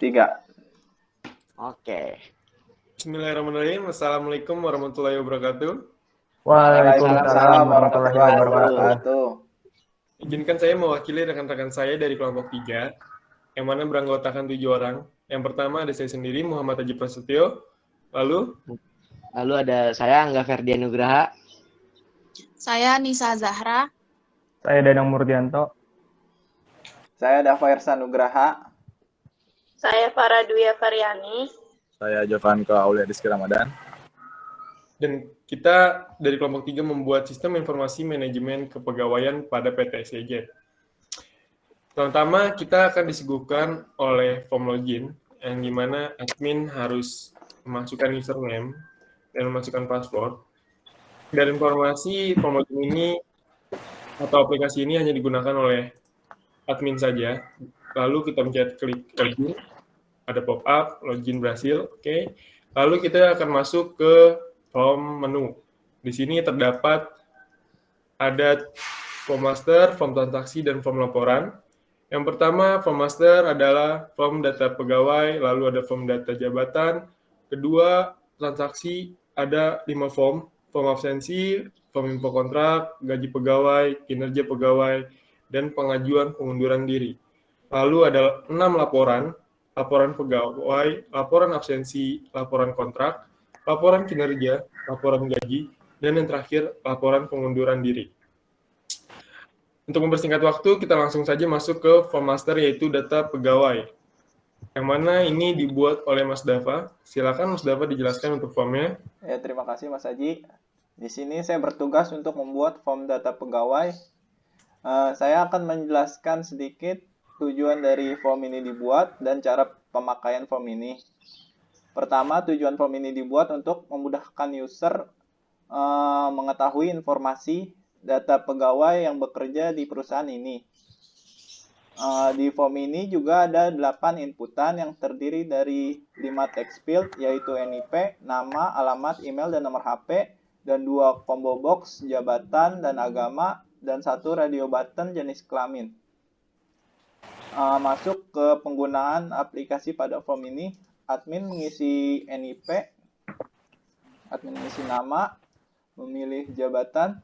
3. Oke. Bismillahirrahmanirrahim. Assalamualaikum warahmatullahi wabarakatuh. Waalaikumsalam warahmatullahi wabarakatuh. Izinkan saya mewakili rekan-rekan saya dari kelompok 3, yang mana beranggotakan 7 orang. Yang pertama ada saya sendiri, Muhammad Haji Prasetyo. Lalu ada saya, Angga Ferdian Nugraha. Saya Nisa Zahra. Saya Danang Murdianto. Saya Dava Irsa Nugraha. Saya Farah Dwi Variani. Saya Jovanka Aulia Rizky Ramadan. dan kita dari kelompok 3 membuat sistem informasi manajemen kepegawaian pada PT SCJ. Pertama, kita akan disuguhkan oleh form login, yang dimana admin harus memasukkan username dan memasukkan password. Dan informasi form login ini atau aplikasi ini hanya digunakan oleh admin saja. Lalu kita mencet klik login, ada pop-up, login berhasil, oke. Lalu kita akan masuk ke form menu. Di sini terdapat ada form master, form transaksi, dan form laporan. Yang pertama, form master adalah form data pegawai, lalu ada form data jabatan. Kedua, transaksi ada 5 form absensi, form info kontrak, gaji pegawai, kinerja pegawai, dan pengajuan pengunduran diri. Lalu ada 6 laporan pegawai, laporan absensi, laporan kontrak, laporan kinerja, laporan gaji, dan yang terakhir, laporan pengunduran diri. Untuk mempersingkat waktu, kita langsung saja masuk ke form master, yaitu data pegawai. Yang mana ini dibuat oleh Mas Dava. Silakan Mas Dava dijelaskan untuk formnya. Ya, terima kasih Mas Haji. Di sini saya bertugas untuk membuat form data pegawai. Saya akan menjelaskan sedikit tujuan dari form ini dibuat dan cara pemakaian form ini. Pertama, tujuan form ini dibuat untuk memudahkan user mengetahui informasi data pegawai yang bekerja di perusahaan ini. Di form ini juga ada 8 inputan yang terdiri dari 5 text field, yaitu NIP, nama, alamat, email, dan nomor HP, dan 2 combo box, jabatan dan agama, dan 1 radio button jenis kelamin. Masuk ke penggunaan aplikasi pada form ini, admin mengisi NIP, admin mengisi nama, memilih jabatan,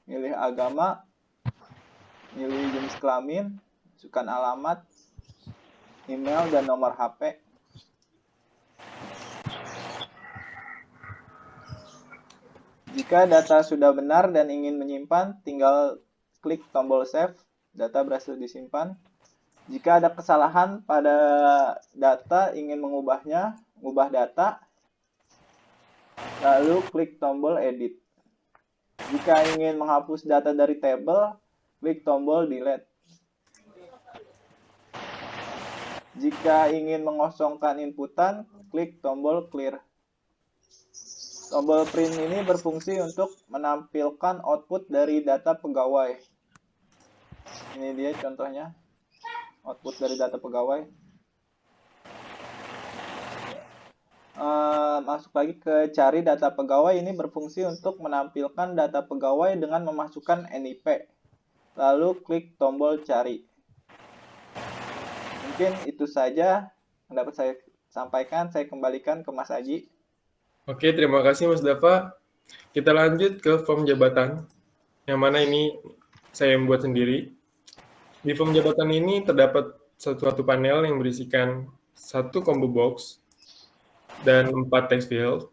milih agama, milih jenis kelamin, masukkan alamat, email, dan nomor HP. Jika data sudah benar dan ingin menyimpan, tinggal klik tombol save, data berhasil disimpan. Jika ada kesalahan pada data, ingin mengubah data, lalu klik tombol edit. Jika ingin menghapus data dari tabel, klik tombol delete. Jika ingin mengosongkan inputan, klik tombol clear. Tombol print ini berfungsi untuk menampilkan output dari data pegawai. Ini dia contohnya. Output dari data pegawai. Masuk lagi ke cari data pegawai, ini berfungsi untuk menampilkan data pegawai dengan memasukkan NIP. Lalu klik tombol cari. Mungkin itu saja yang dapat saya sampaikan. Saya kembalikan ke Mas Haji. Oke, terima kasih Mas Dava. Kita lanjut ke form jabatan, yang mana ini saya membuat sendiri. Di form jabatan ini terdapat suatu panel yang berisikan 1 combo box dan 4 text field.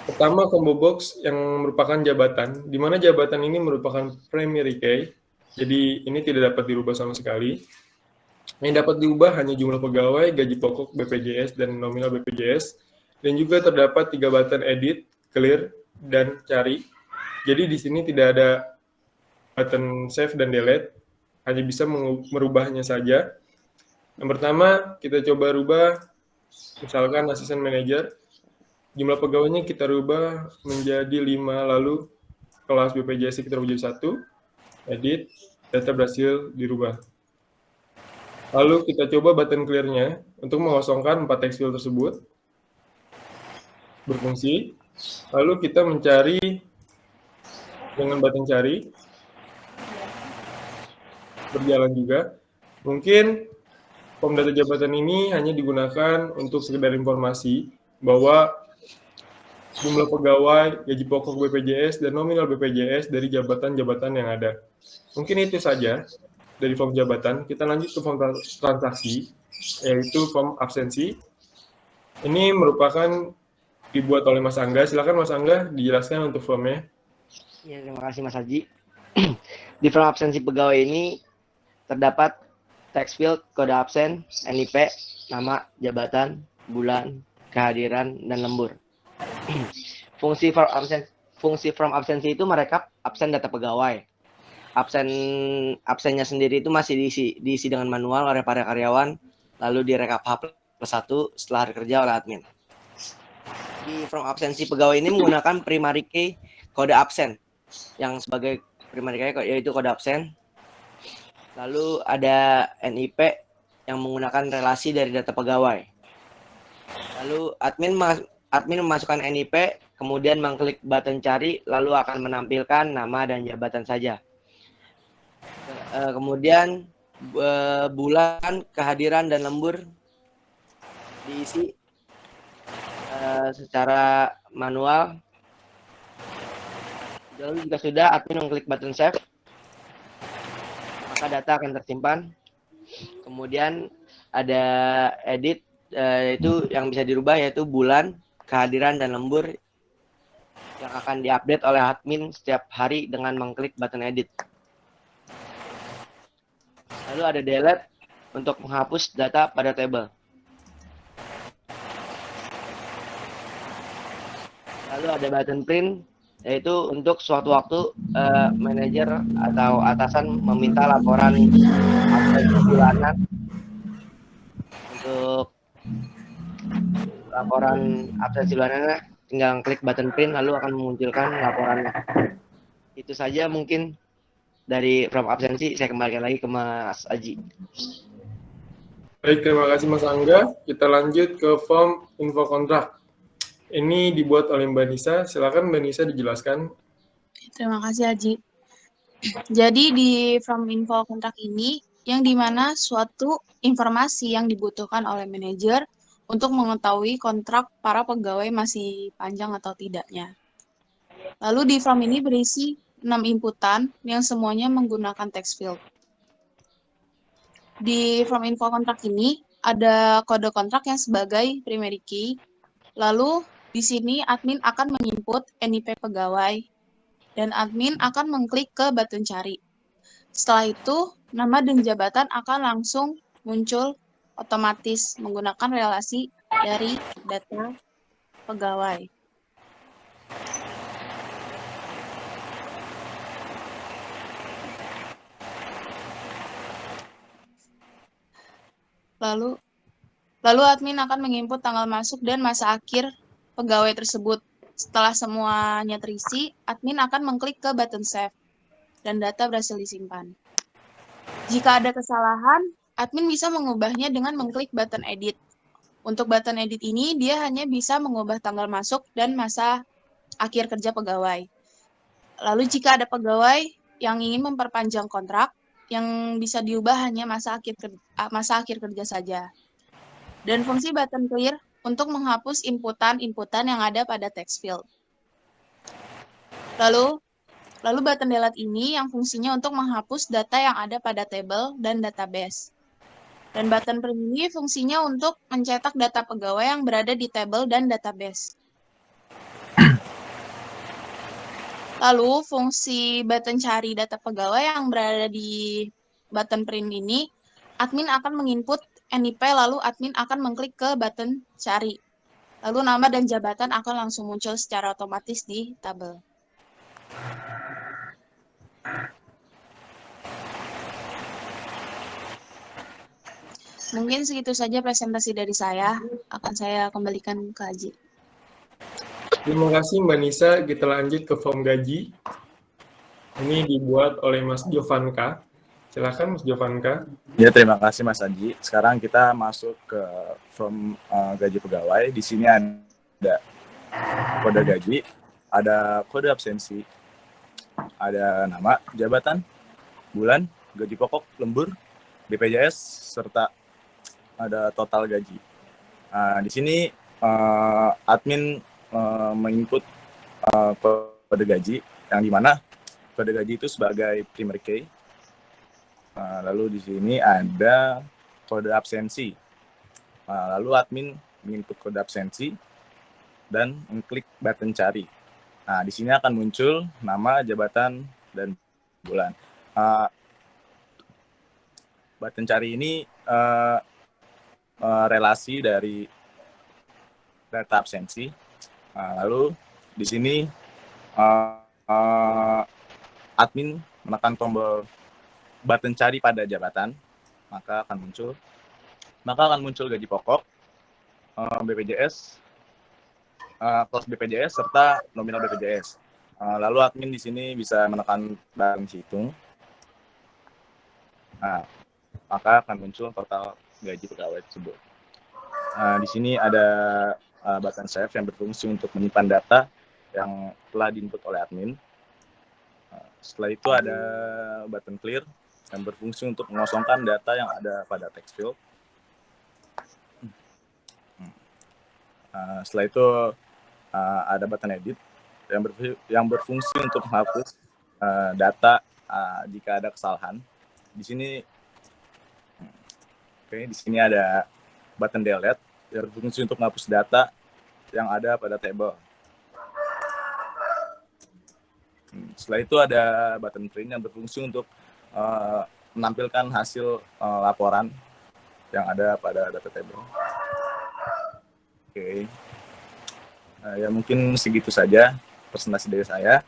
Pertama, combo box yang merupakan jabatan, di mana jabatan ini merupakan primary key, jadi ini tidak dapat dirubah sama sekali. Yang dapat diubah hanya jumlah pegawai, gaji pokok BPJS, dan nominal BPJS, dan juga terdapat 3 button edit, clear, dan cari. Jadi di sini tidak ada button save dan delete, hanya bisa merubahnya saja. Yang pertama, kita coba rubah, misalkan asisten manajer, jumlah pegawainya kita rubah menjadi 5, lalu kelas BPJS kita rubah jadi 1, edit, data berhasil dirubah. Lalu kita coba button clear-nya untuk mengosongkan 4 text field tersebut, berfungsi. Lalu kita mencari dengan button cari, berjalan juga. Mungkin form data jabatan ini hanya digunakan untuk sekedar informasi bahwa jumlah pegawai, gaji pokok BPJS, dan nominal BPJS dari jabatan-jabatan yang ada. Mungkin itu saja dari form jabatan. Kita lanjut ke form transaksi, yaitu form absensi. Ini merupakan dibuat oleh Mas Angga. Silakan Mas Angga dijelaskan untuk formnya. Ya, terima kasih Mas Haji. Di form absensi pegawai ini terdapat text field, kode absen, NIP, nama, jabatan, bulan, kehadiran, dan lembur. Fungsi form absensi itu merekap absen data pegawai. Absennya sendiri itu masih diisi dengan manual oleh para karyawan, lalu direkap H+1 setelah hari kerja oleh admin. Di form absensi pegawai ini menggunakan primary key kode absen, yang sebagai primary key yaitu kode absen. Lalu ada NIP yang menggunakan relasi dari data pegawai. Lalu admin memasukkan NIP, kemudian mengklik button cari, lalu akan menampilkan nama dan jabatan saja. Kemudian bulan, kehadiran, dan lembur diisi secara manual. Lalu jika sudah, admin mengklik button save, maka data akan tersimpan. Kemudian ada edit, itu yang bisa dirubah, yaitu bulan, kehadiran, dan lembur yang akan diupdate oleh admin setiap hari dengan mengklik button edit. Lalu ada delete untuk menghapus data pada table. Lalu ada button print, yaitu untuk suatu waktu manajer atau atasan meminta laporan absensi bulanan. Untuk laporan absensi bulanannya, tinggal klik button print, lalu akan memunculkan laporannya. Itu saja mungkin dari form absensi. Saya kembalikan lagi ke Mas Aji. Baik, terima kasih Mas Angga. Kita lanjut ke form info kontrak. Ini dibuat oleh Mbak Nisa. Silakan Mbak Nisa dijelaskan. Terima kasih, Haji. Jadi di form info kontrak ini, yang dimana suatu informasi yang dibutuhkan oleh manajer untuk mengetahui kontrak para pegawai masih panjang atau tidaknya. Lalu di form ini berisi 6 inputan yang semuanya menggunakan text field. Di form info kontrak ini ada kode kontrak yang sebagai primary key. Lalu di sini admin akan menginput NIP pegawai dan admin akan mengklik ke button cari. Setelah itu, nama dan jabatan akan langsung muncul otomatis menggunakan relasi dari data pegawai. Lalu admin akan menginput tanggal masuk dan masa akhir pegawai tersebut. Setelah semuanya terisi, admin akan mengklik ke button save dan data berhasil disimpan. Jika ada kesalahan, admin bisa mengubahnya dengan mengklik button edit. Untuk button edit ini, dia hanya bisa mengubah tanggal masuk dan masa akhir kerja pegawai. Lalu jika ada pegawai yang ingin memperpanjang kontrak, yang bisa diubah hanya masa akhir kerja saja. Dan fungsi button clear untuk menghapus inputan-inputan yang ada pada text field. Lalu button delete ini yang fungsinya untuk menghapus data yang ada pada table dan database. Dan button print ini fungsinya untuk mencetak data pegawai yang berada di table dan database. Lalu fungsi button cari data pegawai yang berada di button print ini, admin akan menginput NIP, lalu admin akan mengklik ke button cari. Lalu nama dan jabatan akan langsung muncul secara otomatis di tabel. Mungkin segitu saja presentasi dari saya. Akan saya kembalikan ke Haji. Terima kasih Mbak Nisa. Kita lanjut ke form gaji. Ini dibuat oleh Mas Jovanka. Silakan Mas Jovanka. Ya, terima kasih Mas Aji. Sekarang kita masuk ke form gaji pegawai. Di sini ada kode gaji, ada kode absensi, ada nama, jabatan, bulan, gaji pokok, lembur, BPJS, serta ada total gaji. Di sini admin menginput kode gaji, yang dimana kode gaji itu sebagai primary key. Lalu di sini ada kode absensi. Lalu admin menginput kode absensi dan mengklik button cari. Di sini akan muncul nama, jabatan, dan bulan. Button cari ini relasi dari data absensi. Lalu di sini admin menekan tombol button cari pada jabatan, maka akan muncul gaji pokok, BPJS, kelas BPJS serta nominal BPJS. Lalu admin di sini bisa menekan button hitung, maka akan muncul total gaji pegawai tersebut. Di sini ada button save yang berfungsi untuk menyimpan data yang telah diinput oleh admin. Setelah itu ada button clear yang berfungsi untuk mengosongkan data yang ada pada text field. Setelah itu ada button edit yang berfungsi untuk menghapus data jika ada kesalahan. Di sini ada button delete yang berfungsi untuk menghapus data yang ada pada table. Setelah itu ada button print yang berfungsi untuk menampilkan hasil laporan yang ada pada data table. Ya mungkin segitu saja presentasi dari saya.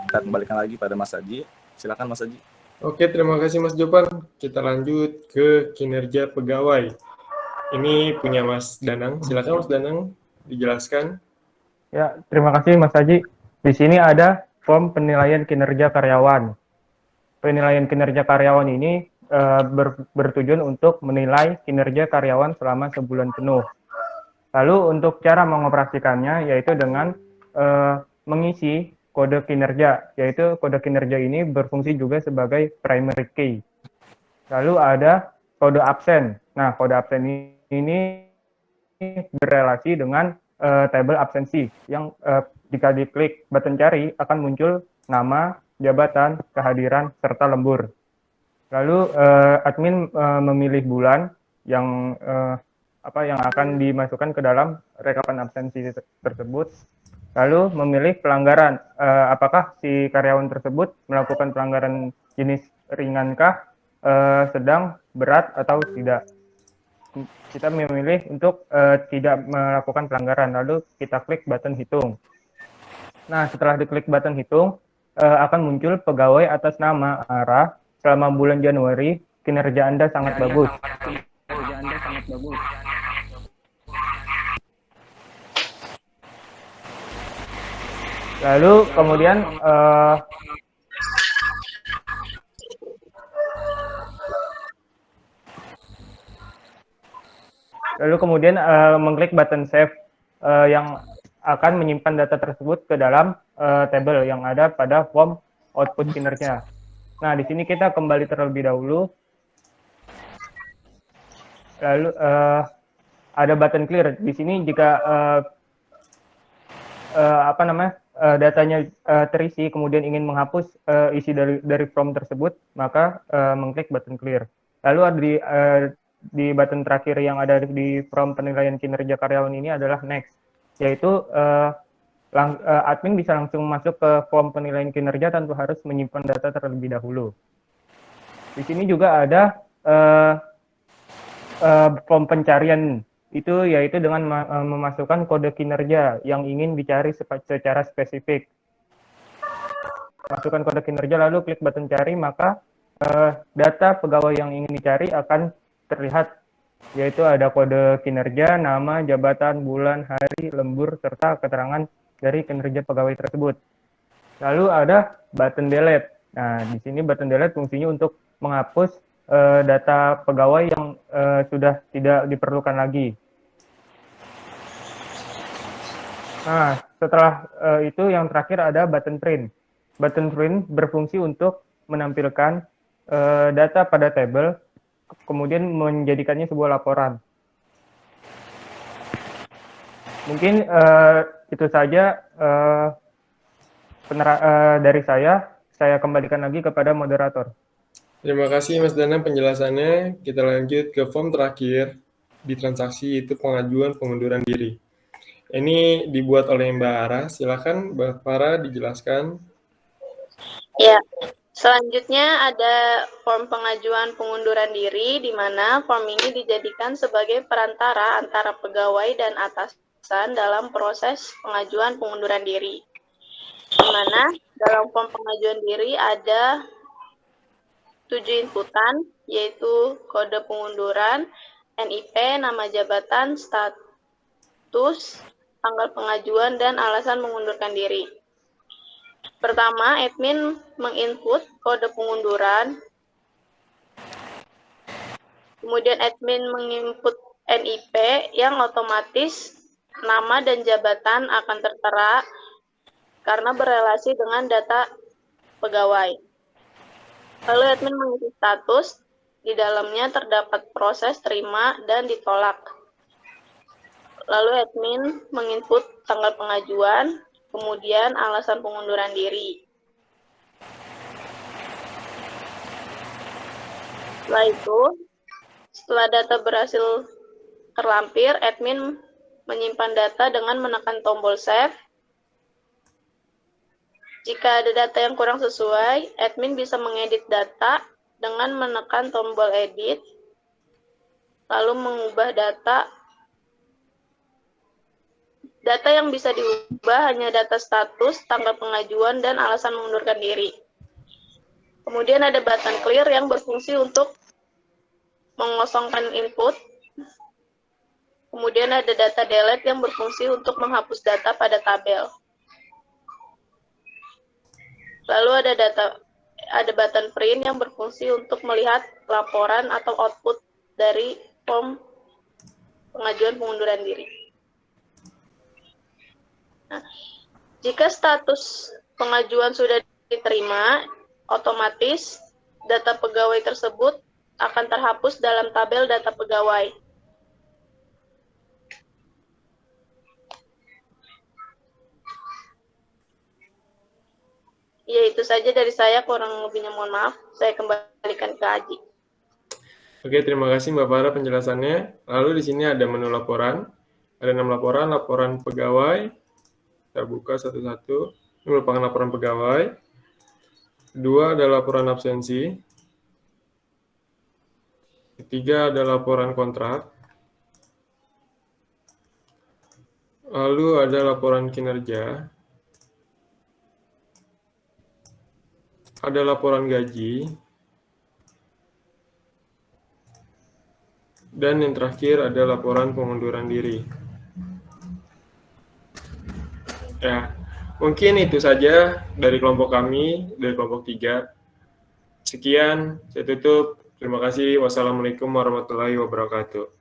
Kita kembalikan lagi pada Mas Haji. Silakan Mas Haji. Oke, terima kasih Mas Jopan. Kita lanjut ke kinerja pegawai. Ini punya Mas Danang. Silakan Mas Danang dijelaskan. Ya, terima kasih Mas Haji. Di sini ada form penilaian kinerja karyawan. Penilaian kinerja karyawan ini bertujuan untuk menilai kinerja karyawan selama sebulan penuh. Lalu untuk cara mengoperasikannya yaitu dengan mengisi kode kinerja, yaitu kode kinerja ini berfungsi juga sebagai primary key. Lalu ada kode absen. Nah, kode absen ini berrelasi dengan tabel absensi yang jika diklik button cari akan muncul nama, jabatan, kehadiran, serta lembur. Lalu admin memilih bulan yang akan dimasukkan ke dalam rekapan absensi tersebut. Lalu memilih pelanggaran, apakah si karyawan tersebut melakukan pelanggaran jenis ringankah, sedang, berat, atau tidak. Kita memilih untuk tidak melakukan pelanggaran, lalu kita klik button hitung. Nah, setelah diklik button hitung, akan muncul pegawai atas nama Ara. Selama bulan Januari, kinerja Anda sangat bagus. Lalu kemudian mengklik button save yang akan menyimpan data tersebut ke dalam table yang ada pada form output kinerja. Nah, di sini kita kembali terlebih dahulu. Lalu ada button clear. Di sini jika datanya terisi kemudian ingin menghapus isi dari form tersebut, maka mengklik button clear. Lalu di button terakhir yang ada di form penilaian kinerja karyawan ini adalah next, yaitu admin bisa langsung masuk ke form penilaian kinerja tanpa harus menyimpan data terlebih dahulu. Di sini juga ada form pencarian, itu yaitu dengan memasukkan kode kinerja yang ingin dicari secara spesifik. Masukkan kode kinerja lalu klik button cari, maka data pegawai yang ingin dicari akan terlihat, yaitu ada kode kinerja, nama, jabatan, bulan, hari, lembur, serta keterangan dari kinerja pegawai tersebut. Lalu ada button delete. Nah, di sini button delete fungsinya untuk menghapus data pegawai yang sudah tidak diperlukan lagi. Nah, setelah itu yang terakhir ada button print. Button print berfungsi untuk menampilkan data pada tabel kemudian menjadikannya sebuah laporan. Mungkin itu saja dari saya kembalikan lagi kepada moderator. Terima kasih Mas Danang penjelasannya. Kita lanjut ke form terakhir di transaksi, yaitu pengajuan pengunduran diri. Ini dibuat oleh Mbak Ara. Silakan Mbak Farah dijelaskan. Ya, selanjutnya ada form pengajuan pengunduran diri, di mana form ini dijadikan sebagai perantara antara pegawai dan atasan dalam proses pengajuan pengunduran diri. Di mana dalam form pengajuan diri ada 7 inputan, yaitu kode pengunduran, NIP, nama jabatan, status, tanggal pengajuan, dan alasan mengundurkan diri. Pertama, admin menginput kode pengunduran, kemudian admin menginput NIP yang otomatis nama dan jabatan akan tertera karena berrelasi dengan data pegawai. Lalu admin mengisi status, di dalamnya terdapat proses terima dan ditolak. Lalu admin menginput tanggal pengajuan, kemudian alasan pengunduran diri. Setelah itu, setelah data berhasil terlampir, admin menyimpan data dengan menekan tombol save. Jika ada data yang kurang sesuai, admin bisa mengedit data dengan menekan tombol edit, lalu mengubah data. Data yang bisa diubah hanya data status, tanggal pengajuan, dan alasan mengundurkan diri. Kemudian ada button clear yang berfungsi untuk mengosongkan input. Kemudian ada data delete yang berfungsi untuk menghapus data pada tabel. Lalu ada button print yang berfungsi untuk melihat laporan atau output dari form pengajuan pengunduran diri. Nah, jika status pengajuan sudah diterima, otomatis data pegawai tersebut akan terhapus dalam tabel data pegawai. Ya, itu saja dari saya, kurang lebihnya mohon maaf. Saya kembalikan ke Aji. Oke, terima kasih Mbak Farah penjelasannya. Lalu di sini ada menu laporan. Ada 6 laporan, laporan pegawai. Kita buka satu-satu. Ini merupakan laporan pegawai. Kedua ada laporan absensi. Ketiga ada laporan kontrak. Lalu ada laporan kinerja. Ada laporan gaji. Dan yang terakhir ada laporan pengunduran diri. Ya, mungkin itu saja dari kelompok kami, dari kelompok 3. Sekian, saya tutup. Terima kasih. Wassalamualaikum warahmatullahi wabarakatuh.